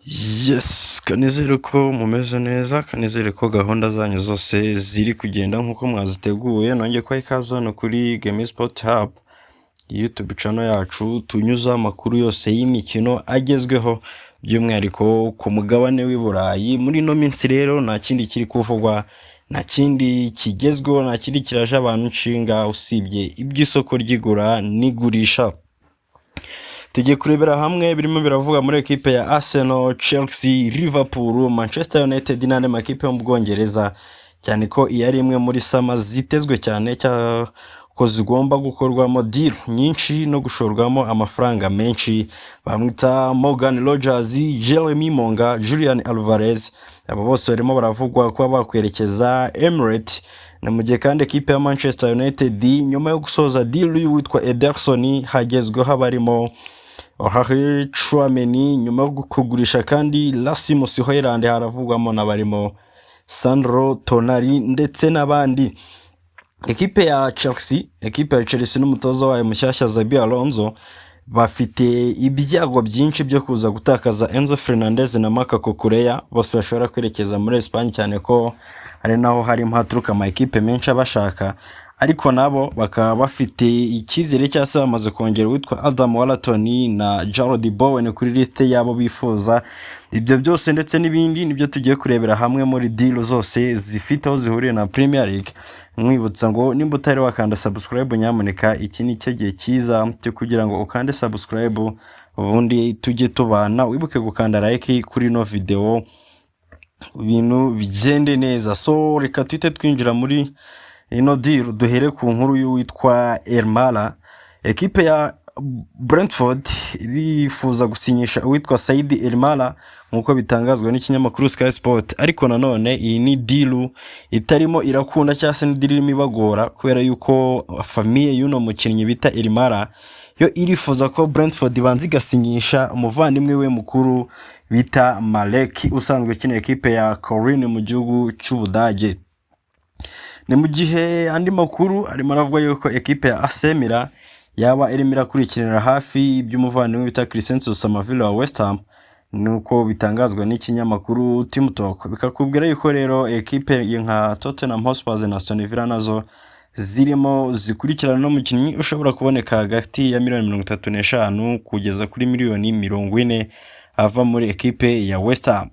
Yes, kanizere ko mumeze neza, kanizere ko gahunda zanyu zose ziri kugenda nk'uko mwaziteguye. Nongeye ko ikaze hano kuri Game Sport Hub, YouTube channel yacu tunyuza amakuru yose y'imikino agezweho, by'umwihariko ku mugabane w'i Burayi. Muri no minsi rero nta kindi kiri kuvugwa, nta kindi kigezweho, nta kindi kiraje abantu nshinga usibye iby'isoko ry'igura n'igurisha. Tugiye kurebera hamwe birimo biravuga muri ekipe ya Arsenal, Chelsea, Liverpool, Manchester United n'andi makipe yo mu Bwongereza, cyane ko iyo ari imwe muri sama zitezwe cyane ko zigomba gukorwamo deal nyinshi no gushorwamo amafaranga menshi. Bamwita Morgan Rogers, Jeremy Monga, Julian Alvarez, abo bose barimo baravugwa kuba bakwerekeza Emirates. Na mu gihe kandi ekipe ya Manchester United nyuma yo gusoza deal y'uwitwa Ederson hagezweho abarimo Harry Chouameni, nyuma yo kugurisha kandi Rasmus Hojlund haravugwamo n'abarimo Sandro Tonali ndetse n'abandi. Ekipe ya Chelsea n'umutoza wayo mushyashya Xabi Alonso bafite ibyago byinshi byo kuza gutakaza Enzo Fernandez na Marc Cucurella, bose bashobora kwerekeza muri Espagne, cyane ko ari naho harimo haturuka ama ekipe menshi abashaka, ariko nabo bakaba bafite icyizere cyase bamaze kongera witwa Adam Wallington na Jarrod Bowen kuri liste yabo bifuza. Ibyo byose ndetse n'ibindi nibyo tugiye kurebera hamwe muri deal zose zifite aho zihuriye na Premier League. Mwibutsa ngo nimba utari wakanda subscribe, nyamuneka iki ni cyo gihe cyiza cyo kugira ngo ukande subscribe, ubundi tujye tubana. Wibuke gukanda like kuri no video, ibintu bigende neza. So reka twite twinjira muri ino deal. Duhere ku nkuru y'uwitwa Elmala. Ekipe ya Brentford irifuza gusinyisha uwitwa Said Elmala nkuko bitangazwa n'ikinyamakuru Sky Sport, ariko nanone iyi ni deal itarimo irakunda cyase ni deal irimo ibagora, kubera yuko famille y'uno mukinnyi bita Elmala yo irifuza ko Brentford banzi igasinyisha umuvandimwe we mukuru bita Malek usanzwe ukinira ekipe ya Korin mu gihugu cy'Ubudage. Ni mu gihe andi makuru arimo aravuga yuko ekipe ya AC Milan yaba irimo irakurikirana hafi by'umuvandimwe bita Crescencio Samaville wa West Ham, nuko bitangazwa n'ikinyamakuru Team Talk. Bikakubwira yuko rero ekipe nka Tottenham Hotspur na Aston Villa nazo zirimo zikurikirana no mukinnyi ushobora kuboneka hagati ya $35 kugeza kuri $40 ava muri ekipe ya West Ham.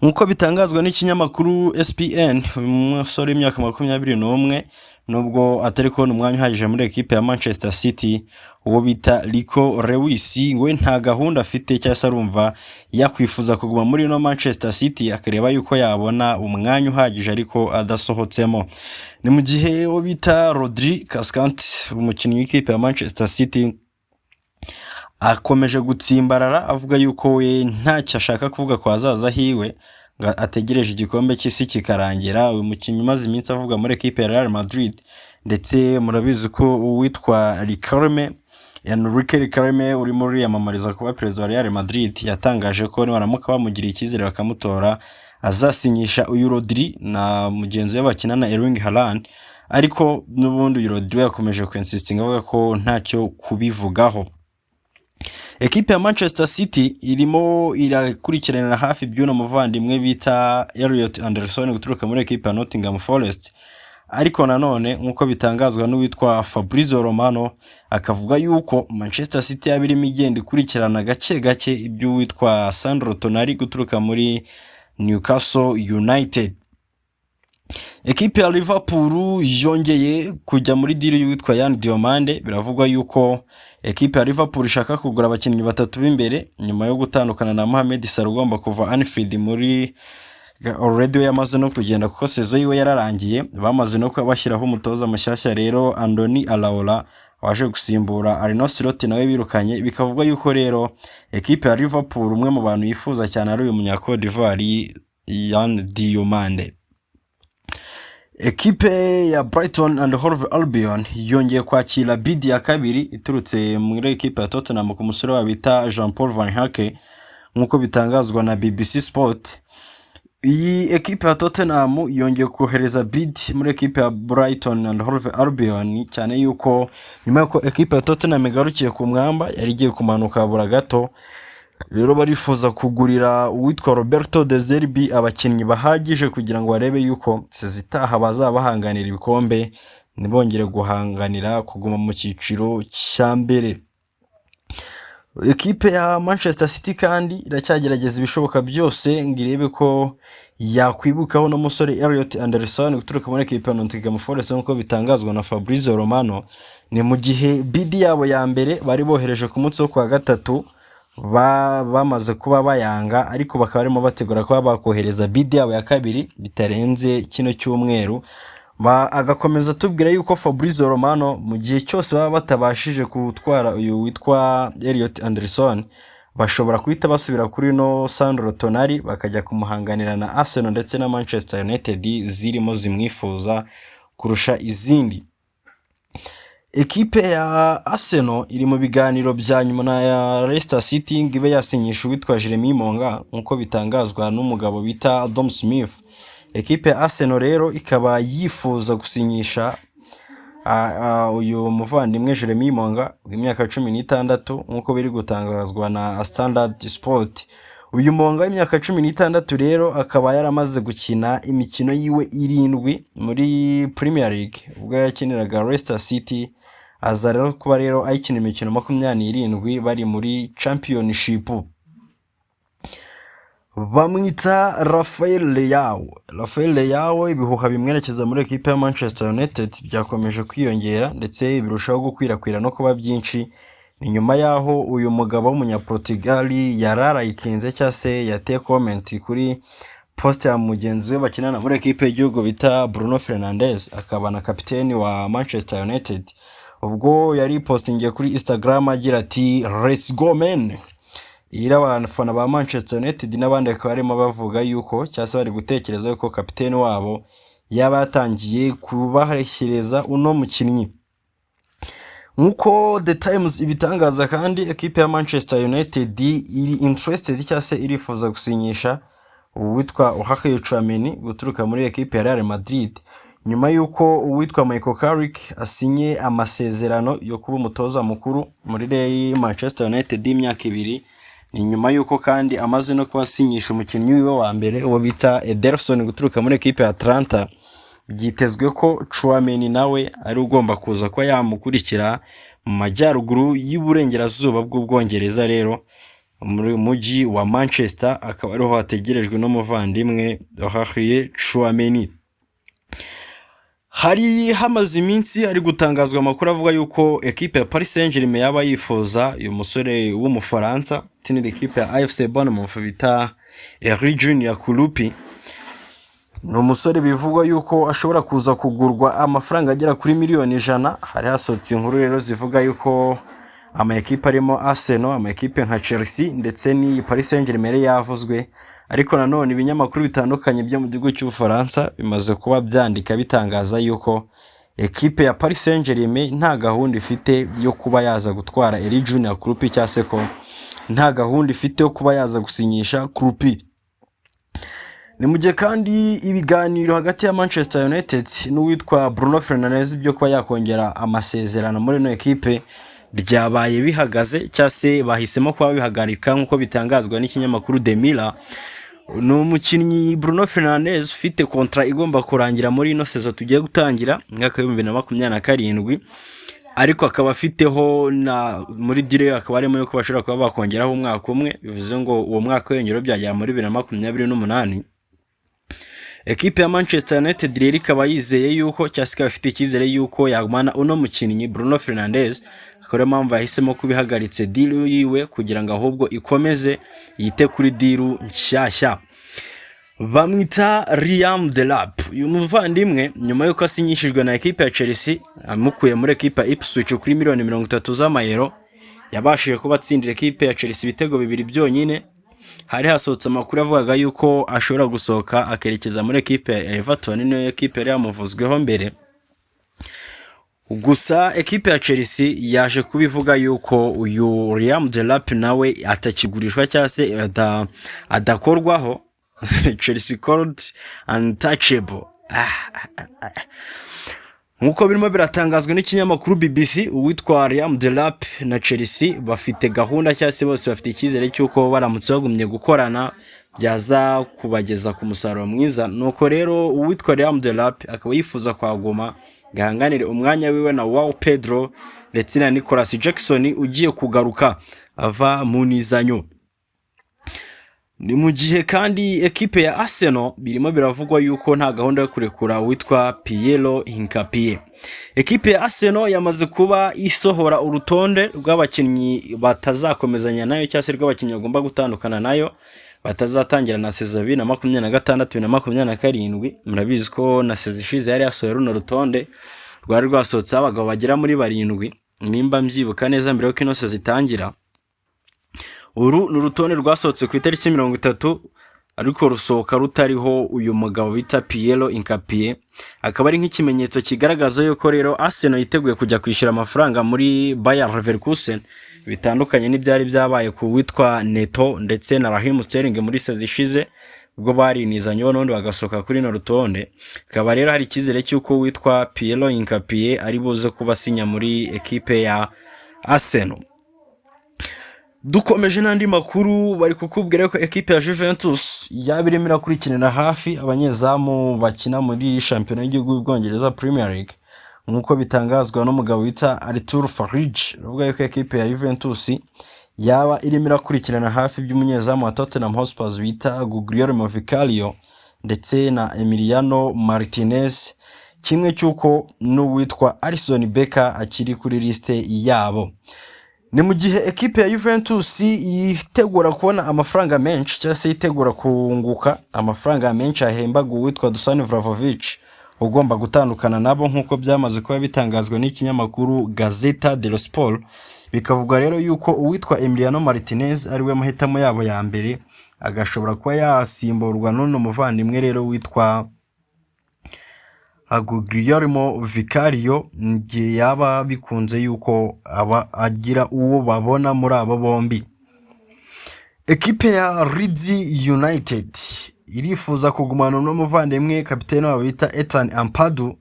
Nkuko bitangazwa n'ikinyamakuru SPN, umusore w'imyaka 21 nubwo atari kubona umwanya uhagije muri ekipe ya Manchester City, uwo bita Rico Lewis we nta gahunda afite cyangwa se arumva yakwifuza kuguma muri no Manchester City, akareba yuko yabona umwanya uhagije ariko adasohotsemo. Ni mu gihe uwo bita Rodri Cascante, umukinnyi w'ikipe ya Manchester City, akomeje gutsimbarara avuga yuko we ntacyo ashaka kuvuga kwa azaza hiwe, ategereje igikombe cy'isi kikarangira. Uyu mukinnyi maze iminsi avuga muri ekipe ya Real Madrid, ndetse murabizi ko uwitwa Enrique Riquelme uri muri yamamariza kuba perezida wa Real Madrid yatangaje ko nibaramuka bamugira icyizere bakamutora azasinyisha uyu Rodri na mugenzi we bakinana Erling Haaland, ariko n'ubundi uyu Rodri yakomeje kwensistinga avuga ko ntacyo kubivugaho. Ekipe ya Manchester City irimo irakurikirana hafi by'uno muvandimwe bita Elliot Anderson guturuka muri ekipe ya Nottingham Forest, ariko nanone nkuko bitangazwa n'uwitwa Fabrizio Romano akavuga yuko Manchester City yabirimo igenda ikurikirana gake iby'uwitwa Sandro Tonali guturuka muri Newcastle United. Ekipe ya Liverpool yongeye kujya muri deal y'uwitwa Yan Diomande. Biravugwa yuko ekipe ya Liverpool ishaka kugura abakinnyi batatu b'imbere nyuma yo gutandukana na Mohamed Salah ugomba kuva Anfield muri already yamaze no kugenda kuko sezo yiwe yararangiye. Bamaze no kubashyiraho umutoza mushyashya rero Andoni Alaola waje gusimbura Arnaud Slot nawe birukanye. Bikavugwa yuko rero ekipe ya Liverpool umwe mu bantu yifuza cyane ari uyu munya-Cote d'Ivoire Yan Diomande. Ekipe ya Brighton and Hove Albion yongeye kwakira bid ya kabiri iturutse muri ekipe ya Tottenham ku musore wa bita Jean Paul Van Hake, nkuko bitangazwa na BBC Sport. Iyi ekipe ya Tottenham yongeye kohereza bid muri ekipe ya Brighton and Hove Albion, cyane yuko nyuma yuko ekipe ya Tottenham igarukiye ku mwamba yari igiye kumanuka bura gato, rero barifuza kugurira uwitwa Roberto De Zerbi abakinnyi bahagije kugira ngo barebe yuko sezitaha bazaba bahanganira ibikombe ntibongere guhanganira kuguma mu cyiciro cya mbere. Ekipe ya Manchester City kandi iracyagerageza ibishoboka byose ngo irebe ko yakwibukaho n'umusore Elliot Anderson guturuka muri ekipe ya Nottingham Forest nk'uko bitangazwa na Fabrizio Romano. Ni mu gihe bidi yabo ya mbere bari bohereje ku munsi wo kwa gatatu bamaze kuba bayanga, ariko bakaba barimo bategura kuba bakohereza bidi yabo ya kabiri bitarenze kino cyumweru. Agakomeza tubwira yuko Fabrizio Romano mu gihe cyose baba batabashije gutwara uyu witwa Elliot Anderson bashobora kuhita basubira kuri no Sandro Tonali bakajya kumuhanganira na Arsenal ndetse na Manchester United zirimo zimwifuza kurusha izindi. Ekipe ya Arsenal iri mu biganiro bya nyuma na ya Leicester City ngo ibe yasinyisha uwitwa Jeremy Monga nk'uko bitangazwa n'umugabo bita Adam Smith. Ekipe ya Arsenal rero ikaba yifuza gusinyisha uyu muvandimwe Jeremy Monga w'imyaka 16 nk'uko biri gutangazwa na Standard Sport. Uyu Monga w'imyaka 16 rero akaba yaramaze gukina imikino yiwe 7 muri Premier League ubwo yakiniraga Leicester City, aza rero kuba rero ayikina imikino 27 bari muri Championship. Bamwita Rafael Leao ibihuha bimwerekeza muri ekipe ya Manchester United byakomeje kwiyongera ndetse birushaho gukwirakwira no kuba byinshi. Ni nyuma yaho uyu mugabo w'umunyaportugal yararayikinze cyase yateye comment kuri post ya mugenzi we bakinana muri ekipe y'igihugu bita Bruno Fernandes akaba na kapiteni wa Manchester United. Ubwo yari postingiye kuri Instagram agira ati let's go men. Abafana ba Manchester United n'abandi bakaba barimo bavuga yuko cyase bari gutekereza yuko kapiteni wabo yaba yatangiye kubaherekeza uno mukinnyi. Nkuko The Times ibitangaza kandi ekipe ya Manchester United iri interested cyase irifuza gusinyisha uwitwa Ohahe Tchouameni guturuka muri ekipe ya Real Madrid nyuma yuko uwitwa Michael Carrick asinye amasezerano yo kuba umutoza mukuru muri Manchester United y'imyaka 2. Ni nyuma yuko kandi amaze no kubasinyisha umukinnyi wiwe wa mbere uwo bita Ederson guturuka muri ekipe ya Atlanta. Byitezwe ko Tchouameni nawe ari ugomba kuza ko yamukurikira mu majyaruguru y'uburengerazuba bw'Ubwongereza rero muri mujyi wa Manchester, akaba ariho hategerejwe no muvandimwe Ohahe Tchouameni. Hari hamaze iminsi ari gutangazwa amakuru avuga yuko ekipe ya Paris Saint-Germain yaba yifuza uyu musore w'umufaransa ukinira ekipe ya AFC Bournemouth bita Eric Junior Kulupi. Ni umusore bivugwa yuko ashobora kuza kugurwa amafaranga agera kuri miliyoni 100. Hari hasohotse inkuru rero zivuga yuko ama ekipe arimo Arsenal, ama ekipe nka Chelsea ndetse ni Paris Saint-Germain yavuzwe, ariko nanone ibinyamakuru bitandukanye byo mu gihugu cy'Ubufaransa bimaze kuba byandika bitangaza yuko ekipe ya Paris Saint-Germain nta gahunda ifite yo kuba yaza gutwara Eric Junior Kulupi cyase ko nta gahunda ifite yo kuba yaza gusinyisha Kulupi. Ni mujye kandi ibiganiro hagati ya Manchester United n'uwitwa Bruno Fernandes byo kuba yakongera amasezerano muri no ekipe byabaye bihagaze cyase bahisemo kuba bihagarika nk'uko bitangazwa n'ikinyamakuru The Mirror. No mukinnyi Bruno Fernandes ufite contrat igomba kurangira muri ino sezo tugiye gutangira mwaka wa 2027, ariko akaba afiteho na muri dire akaba arimo yuko bashobora kuba bakongeraho umwaka umwe, bivuze ngo uwo mwaka w'engero byagera muri 2028. Ekipe ya Manchester United rero ikaba yizeye yuko cyasika bafite ikizere yuko yagumana uno mukinnyi Bruno Fernandes, akora mpamvu yahisemo kubihagaritse deal yiwe kugira ngo ahubwo ikomeze yite kuri deal nshyashya. Bamwita Liam Delap. Uyu muvandimwe nyuma yuko asinyishijwe na ekipe ya Chelsea amukuye muri ekipe ya Ipswich kuri miliyoni 30 z'amayero, yabashije kuba atsindira ekipe ya Chelsea ibitego 2 byonyine. Hari hasohotse amakuru avuga yuko ashobora gusohoka akerekeza muri ekipe ya Everton, niyo ekipe yari yamuvuzweho mbere. Gusa ekipe ya Chelsea yaje kubivuga yuko uyu Liam Delap nawe atakigurishwa cyase adakorwaho. Chelsea called untouchable. nk'uko birimo biratangazwa n'ikinyamakuru BBC, uwitwa Liam Delap na Chelsea bafite gahunda cyangwa se bose bafite icyizere cy'uko baramutse bagumye gukorana byaza kubageza ku musaruro mwiza. Nuko rero uwitwa Liam Delap akaba yifuza kwaguma gahanganire umwanya wiwe na Joao Pedro ndetse na Nicolas Jackson ugiye kugaruka ava mu nizanyo. Ni mu gihe kandi ekipe ya Arsenal birimo biravugwa yuko nta gahunda yo kurekura witwa Piero Hincapié. Ekipe ya Arsenal yamaze kuba isohora urutonde rw'abakinnyi batazakomezanya nayo cyangwa se rw'abakinnyi bagomba gutandukana nayo batazatangira na sezo 2026-2027. Murabizi ko na sezo ishize yari yasohoye runo rutonde rwari rwasohotse abagabo bagera muri 7 nimba mbyibuka neza mbere yuko ino sezo itangira. Uru ni urutonde rwasohotse ku itariki 30 ariko rusohoka rutariho uyu mugabo bita Piero Hincapié. Akaba ari nk'ikimenyetso kigaragaza yuko rero Arsenal yiteguye kujya kwishyura amafaranga muri Bayer Leverkusen bitandukanye n'ibyari byabaye ku witwa Neto ndetse na Raheem Sterling muri sezo ishize ubwo barinizanye n'undi bagasohoka kuri no rutonde. Akaba rero hari ikizere cy'uko witwa Piero Hincapié ari buze kubasinya muri ekipe ya Arsenal. Dukomeje n'andi makuru bari kukubwira ko ekipe ya Juventus yabirimo irakurikirana hafi abanyezamu bakina muri shampiyona y'igihugu y'Ubwongereza Premier League nk'uko bitangazwa n'umugabo wita Artur Farage. Ruvuga ko ekipe ya Juventus yaba irimo irakurikirana hafi by'umunyezamu wa Tottenham Hotspur bita Guglielmo Vicario ndetse na Emiliano Martinez, kimwe cy'uko n'uwitwa Alisson Becker akiri kuri liste yabo. Ni mu gihe ekipe ya Juventus yitegura kubona amafaranga menshi cyangwa se yitegura kunguka amafaranga menshi ahembaga uwitwa Dusan Vlahovic ugomba gutandukana nabo nk'uko byamaze kuba bitangazwa n'ikinyamakuru Gazzetta dello Sport. Bikavuga rero yuko uwitwa Emiliano Martinez ari we mahitamo yabo ya mbere, agashobora kuba yasimburwa n'uno muvandimwe rero witwa Guglielmo Vicario ngiye yaba bikunze yuko aba agira uwo babona muri abo bombi. Ekipe ya Leeds United irifuza kugumana n'umuvandimwe kapiteni wabo bita Ethan Ampadu,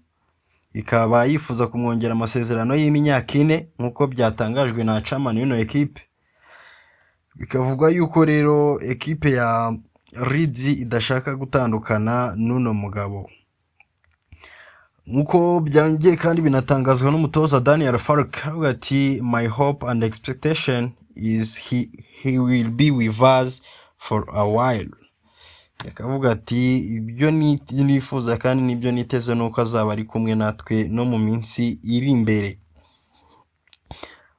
ikaba yifuza kumwongera amasezerano y'imyaka 4 nkuko byatangajwe na chairman y'ino ekipe. Bikavuga yuko rero ekipe ya Leeds idashaka gutandukana n'uno mugabo. Nkuko byangiye kandi binatangazwa n'umutoza Daniel Farke ati my hope and expectation is he will be with us for a while. Yakavuga ati ibyo nifuza kandi nibyo niteze nuko azaba ari kumwe natwe no mu minsi iri imbere.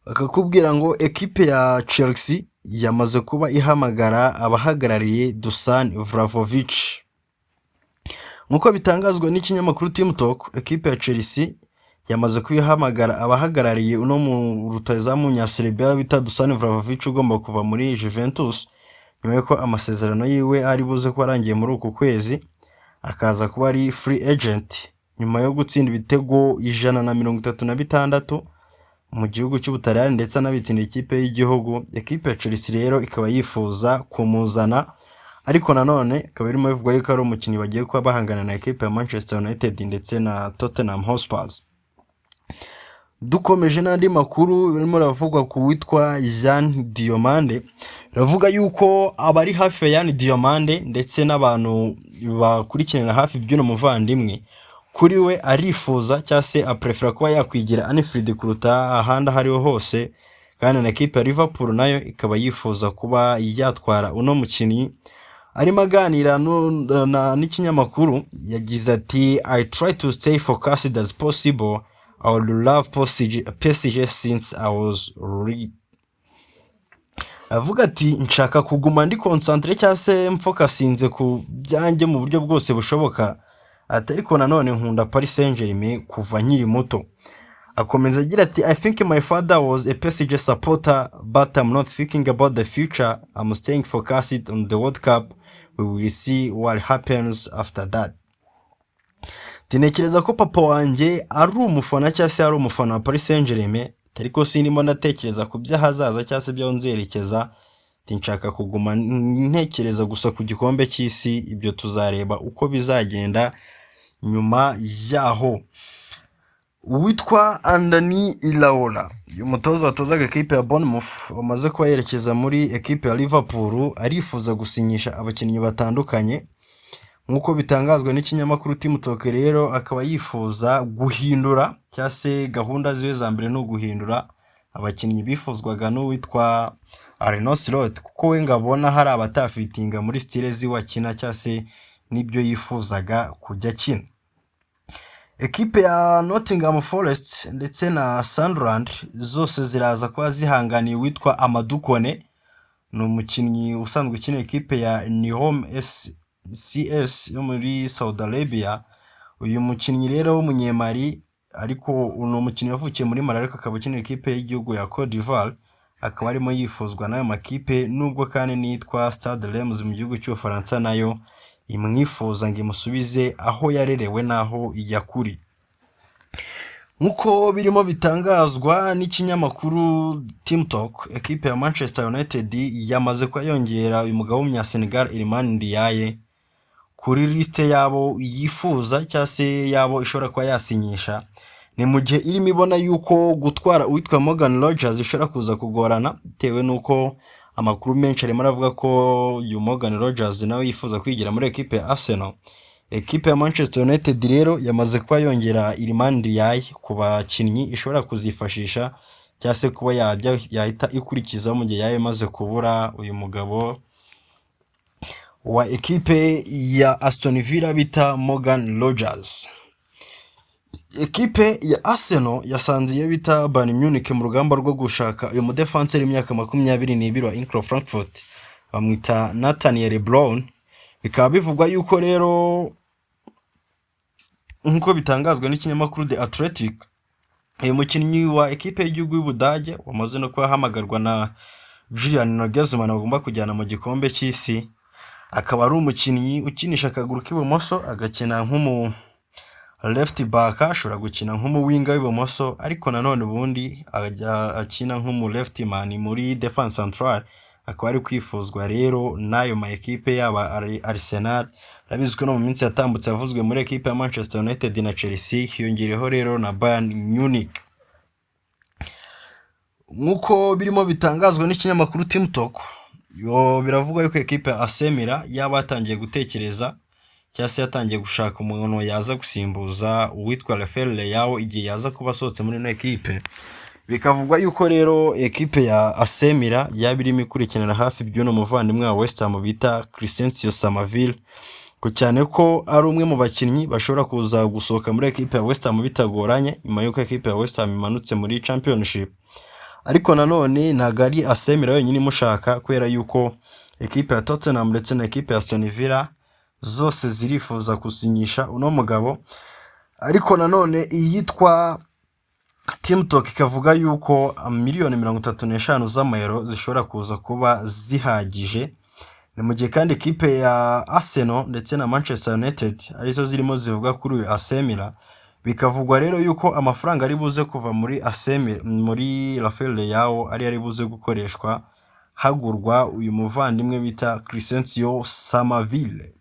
Akakubwira ngo ekipe ya Chelsea yamaze kuba ihamagara abahagarariye Dusan Vlahovic. Nkuko bitangazwa n'ikinyamakuru Team Talk, ekipe ya Chelsea yamaze kwihamagara abahagarariye uno mu rutazamu nya Serbia bita Dusan Vlahovic ugomba kuva muri Juventus nyuma yuko amasezerano yiwe ari buze ko arangiye muri uku kwezi, akaza kuba ari free agent nyuma yo gutsinda ibitego 136 mu gihugu cy'Ubutaliyani ndetse anabitsinda ikipe y'igihugu. Ekipe ya Chelsea rero ikaba yifuza kumuzana, ariko nanone ikaba irimo bivuga yuko ari umukinnyi bagiye kuba bahangana na ekipe ya Manchester United ndetse na Tottenham Hotspur. Dukomeje n'andi makuru birimo ravugwa ku witwa Jean Diomande. Ravuga yuko abari hafi ya Jean Diomande ndetse n'abantu bakurikirana hafi by'uno muvandimwe kuri we arifuza cyangwa se aprefera kuba yakwigira Anfield kuruta ahandi hariho hose, kandi na ekipe ya Liverpool nayo ikaba yifuza kuba yatwara uno mukinnyi. Arimo aganira n'ikinyamakuru yagize ati I try to stay focused as possible. I would love PSG since I was ready. Avuga ati nshaka kuguma ndi concentrate cyangwa se mfokasinze ku byanjye mu buryo bwose bushoboka, ariko nanone nkunda Paris Saint-Germain kuva nkiri muto. Akomeza agira ati I think my father was a PSG supporter but I'm not thinking about the future. I'm staying focused on the World Cup. We will see what happens after that. Tinekereza ko papa wanjye ari umufana cyangwa se ari umufana wa Paris Saint-Germain, ariko sinimo ndatekereza ku by'ahazaza cyangwa se byo nzerekeza. Tinshaka kuguma ntekereza gusa ku gikombe cy'isi, ibyo tuzareba uko bizagenda nyuma yaho. uwitwa Andani Iraola, uyu mutoza watozaga ekipe ya Bournemouth wamaze kuba yerekeza muri ekipe ya Liverpool, arifuza gusinyisha abakinnyi batandukanye nk'uko bitangazwa n'ikinyamakuru Team Talk. Rero akaba yifuza guhindura cyangwa se gahunda ziwe za mbere no guhindura abakinnyi bifuzwaga n'uwitwa Arnaud Slot, kuko we ngabona hari abatafitinga muri style ziwe akina cyangwa se n'ibyo yifuzaga kujya akina. Ekipe ya Nottingham Forest ndetse na Sunderland zose ziraza kuba zihanganiye uwitwa Amadou Kone, ni umukinnyi usanzwe ukina ekipe ya Nihom CS yo muri Saudi Arabia. Uyu mukinnyi rero w'umunyemari, ariko ni umukinnyi wavukiye muri Mali ariko akaba ukina ekipe y'igihugu ya Cote d'Ivoire, akaba arimo yifuzwa n'ayo makipe, nubwo kandi nitwa Stade Reims mu gihugu cy'Ubufaransa nayo imwifuza ngo imusubize aho yarerewe n'aho yakuri. Nk'uko birimo bitangazwa n'ikinyamakuru Team Talk, ekipe ya Manchester United yamaze kuba yongera uyu mugabo w'Umunyasenegal Iliman Ndiaye kuri liste yabo yifuza cyangwa se yabo ishobora kuba yasinyisha. Ni mu gihe irimo ibona yuko gutwara uwitwa Morgan Rogers ishobora kuza kugorana, bitewe n'uko amakuru menshi arimo aravuga ko uyu Morgan Rogers nawe yifuza kwigira muri ekipe ya Arsenal. Ekipe ya Manchester United rero yamaze kuba yongera Iliman Ndiaye ku bakinnyi ishobora kuzifashisha cyangwa se kuba yahita ikurikizaho mu gihe yayo imaze kubura uyu mugabo wa ekipe ya Aston Villa bita Morgan Rogers. Ekipe ya Arsenal yasanze iyo bita Bayern Munich mu rugamba rwo gushaka uyu mudefenseur w'imyaka 22 wa Eintracht Frankfurt bamwita Nathaniel Brown. Bikaba bivugwa yuko rero nk'uko bitangazwa n'ikinyamakuru The Athletic, uyu mukinnyi wa ekipe y'igihugu y'Ubudage wamaze no kuba hamagarwa na Julian Nagelsmann agomba kujyana mu gikombe cy'isi. Akaba ari umukinnyi ukinisha akaguru k'ibumoso, agakina nk'umu left back, ashobora gukina nk'umu winger w'ibumoso, ariko nanone ubundi akina nk'umu left man muri defense central. Akaba ari kwifuzwa rero n'ayo ma ekipe yaba Arsenal, rabizwe no mu minsi yatambutse yavuzwe muri ekipe ya Manchester United na Chelsea, hiyongereho rero na Bayern Munich. Nk'uko birimo bitangazwa n'ikinyamakuru Team Talk, biravugwa yuko ekipe ya AC Milan yaba yatangiye gutekereza cyangwa se yatangiye gushaka umuntu yaza gusimbuza uwitwa Rafael Leao igihe yaza kuba asohotse muri ino ekipe. Bikavugwa yuko rero ekipe ya AC Milan yaba irimo ikurikiranira hafi by'uno muvandimwe wa West Ham bita Crescencio Samaville, ko cyane ko ari umwe mu bakinnyi bashobora kuza gusohoka muri ekipe ya West Ham bitagoranye nyuma yuko ekipe ya West Ham imanutse muri Championship. Ariko nanone ntago ari AC Milan wenyine imushaka, kubera yuko ekipe ya Tottenham ndetse na ekipe ya Aston Villa zose zirifuza gusinyisha uno mugabo. Ariko nanone iyitwa Team Talk ikavuga yuko miliyoni 35 z'amayero zishobora kuza kuba zihagije. Ni mu gihe kandi ekipe ya Arsenal ndetse na Manchester United arizo zirimo zivuga kuri uyu AC Milan. Bikavugwa rero yuko amafaranga ari buze kuva muri AC Milan muri Rafael Leao ari buze gukoreshwa hagurwa uyu muvandimwe bita Crescencio Samaville.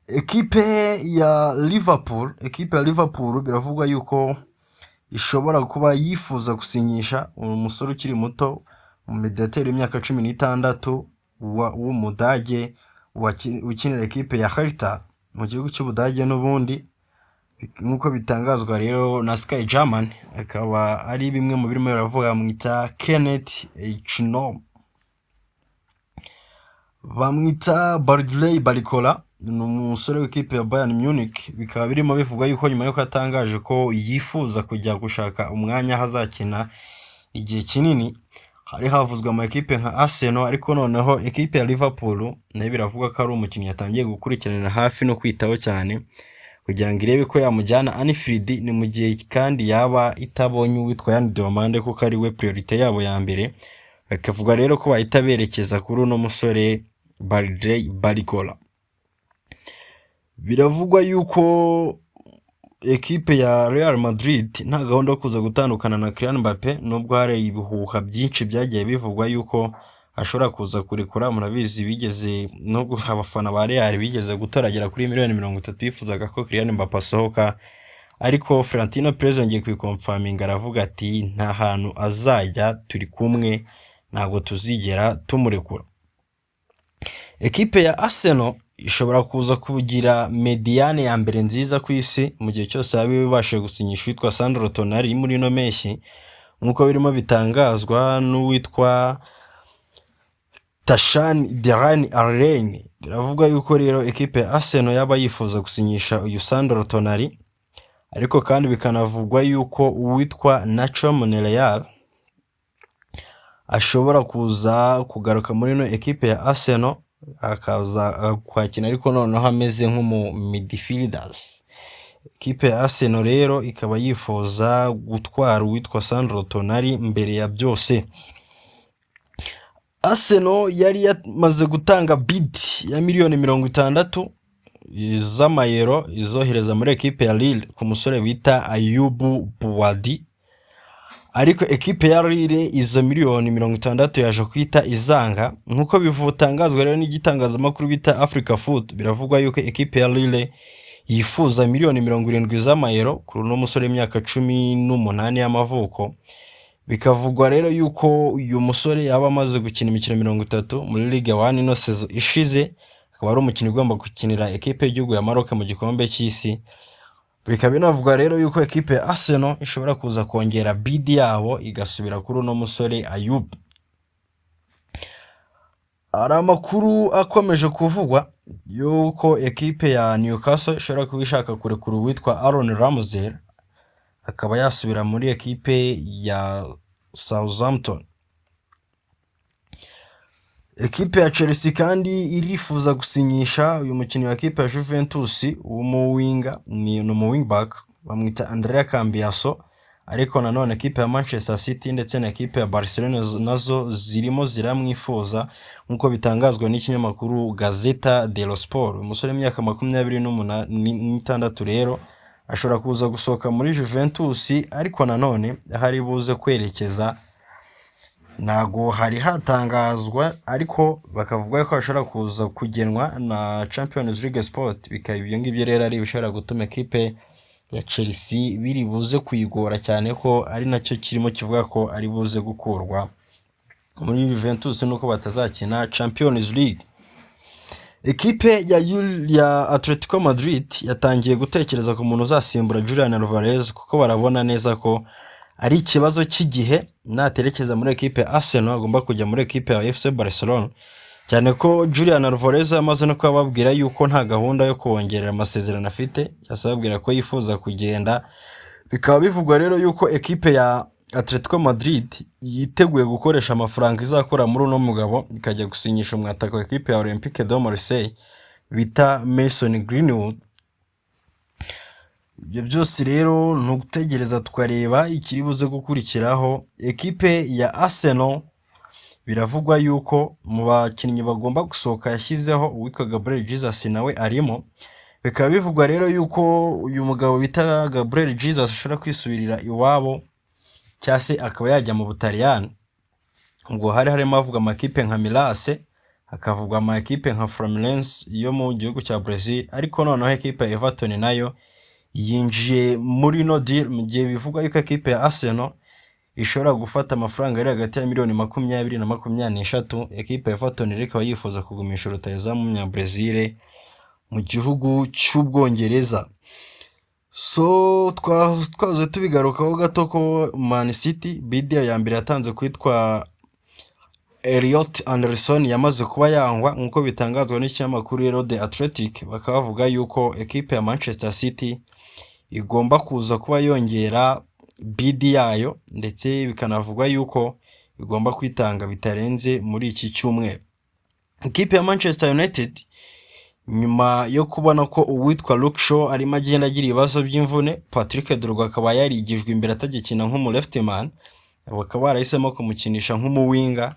Ekipe ya Liverpool biravugwa yuko ishobora kuba yifuza gusinyisha umusore ukiri muto, umediateri w'imyaka 16 w'Umudage ukinira ekipe ya Hertha mu gihugu cy'Ubudage. N'ubundi nk'uko bitangazwa rero na Sky German, akaba ari bimwe mu birimo baravuga mwita Kenneth Chino, bamwita Bardley Barcola, ni umusore w'ikipe ya Bayern Munich. Bikaba birimo bivugwa yuko nyuma yuko atangaje ko yifuza kujya gushaka umwanya hazakina igihe kinini, hari havuzwe ama ekipe nka Arsenal. Ariko noneho ekipe ya Liverpool nayo biravuga ko ari umukinnyi yatangiye gukurikiranira hafi no kwitaho cyane kugira ngo irebe ko yamujyana Anfield. Ni mu gihe kandi yaba itabonye uwitwa Yann Diomande kuko ari we priorite yabo ya mbere. Bakavuga rero ko bahita berekeza kuri uno musore Bardley Barcola. Biravugwa yuko ekipe ya Real Madrid nta gahunda yo kuza gutandukana na Kylian Mbappe, nubwo hari ibihuha byinshi byagiye bivugwa yuko ashobora kuza kurekura. Murabizi bigeze no abafana ba Real bigeze gutoragera kuri miliyoni 30 bifuzaga ko Kylian Mbappe asohoka, ariko Florentino Perez yongeye kubikomfaminga aravuga ati nta hantu azajya, turi kumwe, ntabwo tuzigera tumurekura. Ekipe ya Arsenal ishobora kuza kugira mediane ya mbere nziza ku isi mu gihe cyose yaba ibashije gusinyisha uwitwa Sandro Tonali muri ino mpeshyi, nk'uko birimo bitangazwa n'uwitwa Tashan Derani Arlene. Biravuga yuko rero ekipe ya Arsenal yaba yifuza gusinyisha uyu Sandro Tonali, ariko kandi bikanavugwa yuko uwitwa Nacho Monreal ashobora kuza kugaruka muri ino ekipe ya Arsenal akaza kwakina, ariko noneho ameze nk'umu midfielders. Ekipe ya Arsenal rero ikaba yifuza gutwara uwitwa Sandro Tonali mbere ya byose. Arsenal yari yamaze gutanga bid ya miliyoni 60 z'amayero izohereza muri ekipe ya Lille ku musore bita Ayubu Buwadi, ariko ekipe ya Lille izo miliyoni 60 yaje kwita izanga, nkuko bivutangazwa rero n'igitangazamakuru bita Africa Foot. Biravugwa yuko ekipe ya Lille yifuza miliyoni 70 z'amayero kuri uno musore w'imyaka 18 y'amavuko. Bikavugwa rero yuko uyu musore yaba amaze gukina imikino 30 muri Ligue 1 ino season ishize, akaba ari umukinnyi ugomba gukinira ekipe y'igihugu ya Maroc mu gikombe cy'isi. Bikaba binavugwa rero yuko ekipe ya Arsenal ishobora kuza kongera bid yabo igasubira kuri uno musore Ayub. Ari amakuru akomeje kuvugwa yuko ekipe ya Newcastle ishobora kubishaka kurekura uwitwa Aaron Ramsey akaba yasubira muri ekipe ya Southampton. Ekipe ya Chelsea kandi irifuza gusinyisha uyu mukinnyi wa ekipe ya Juventus w'umuwinga, ni wingback bamwita Andrea Cambiaso, ariko nanone ekipe ya Manchester City ndetse na ekipe ya Barcelona nazo zirimo ziramwifuza, nkuko bitangazwa n'ikinyamakuru Gazeta dello Sport. Umusore w'imyaka 26 rero ashobora kuza gusohoka muri Juventus, ariko nanone hari buze kwerekeza ntago hari hatangazwa, ariko bakavuga ko ashobora kuza kugenwa na Champions League Sport. Bikaba ibyo ngibyo rero ari bishobora gutuma ekipe ya Chelsea biri buze kuyigora cyane, ko ari nacyo kirimo kivuga ko ari buze gukurwa muri Juventus nuko batazakina Champions League. Ekipe ya Atletico Madrid yatangiye gutekereza ku muntu uzasimbura Julian Alvarez, kuko barabona neza ko ari ikibazo cy'igihe naterekeza muri ekipe ya Arsenal agomba kujya muri ekipe ya FC Barcelona, cyane ko Julian Alvarez amaze no kubabwira yuko nta gahunda yo kongerera amasezerano afite, cyasababwira ko yifuza kugenda. Bikaba bivugwa rero yuko ekipe ya Atletico Madrid yiteguye gukoresha amafaranga izakora muri uno mugabo ikajya gusinyisha umwataka wa ekipe ya Olympique de Marseille bita Mason Greenwood. Ibyo byose rero ntugutegereza tukareba ikiri buze gukurikiraho. Ekipe ya Arsenal biravugwa yuko mu bakinnyi bagomba gusohoka yashyizeho uwitwa Gabriel Jesus nawe arimo. Bikaba bivugwa rero yuko uyu mugabo bita Gabriel Jesus ashobora kwisubirira iwabo cyase akaba yajya mu Butaliyani. Ngo harimo avuga amakipe nka Milase, hakavugwa amakipe nka Fluminense yo mu gihugu cya Brazil, ariko noneho ekipe ya Everton nayo yinjiye muri no deal, mu gihe bivugwa yuko ekipe ya Arsenal ishobora gufata amafaranga ari hagati ya miliyoni 20 na 23. Ekipe ya Everton ikaba yifuza kugumisha rutayezamu w'umunyabrazil mu gihugu cy'Ubwongereza. So twaze tubigarukaho gato ko Man City bid ya mbere yatanze kwitwa Elliot Anderson yamaze kuba yangwa, nkuko bitangazwa n'ikinyamakuru rero The Athletic. Bakaba bavuga yuko ekipe ya Manchester City igomba kuza kuba yongera bid yayo, ndetse bikanavugwa yuko igomba kwitanga bitarenze muri iki cyumweru. Ekipe ya Manchester United nyuma yo kubona ko uwitwa Luke Shaw arimo agenda agira ibibazo by'imvune, Patrick Dorgu akaba yarigijwe imbere atagikina nk'umu left man, bakaba barahisemo kumukinisha nk'umuwinga.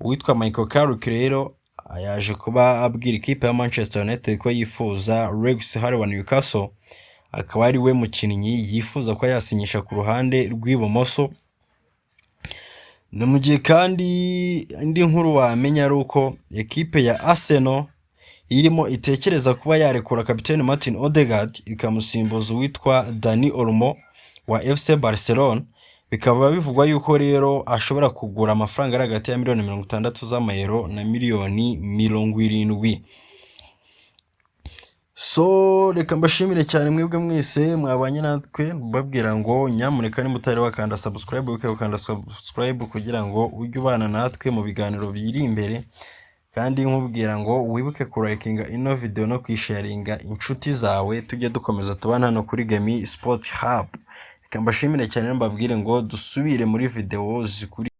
Uwitwa Michael Carrick rero yaje kuba abwira ikipe ya Manchester United ko yifuza Rex Hall wa Newcastle, akaba ari we mukinnyi yifuza ko yasinyisha ku ruhande rw'ibumoso. Mu gihe kandi indi nkuru wamenya ari uko ekipe ya Arsenal irimo itekereza kuba yarekura kapiteni Martin Odegaard ikamusimbuza uwitwa Dani Olmo wa FC Barcelona. Bikaba bivugwa yuko rero ashobora kugura amafaranga ari hagati ya miliyoni 60 z'amayero na miliyoni 70. So reka mbashimire cyane mwebwe mwese mwabanye natwe, babwira ngo nyamuneka nimutari wakanda subscribe ukanda subscribe kugira ngo ujye ubana natwe mu biganiro biri imbere, kandi nkubwira ngo wibuke kurikinga ino video no kwisharinga inshuti zawe, tujye dukomeza tubana hano kuri Gemi Sport Hub. Reka mbashimire cyane mbabwire ngo dusubire muri video zikuri.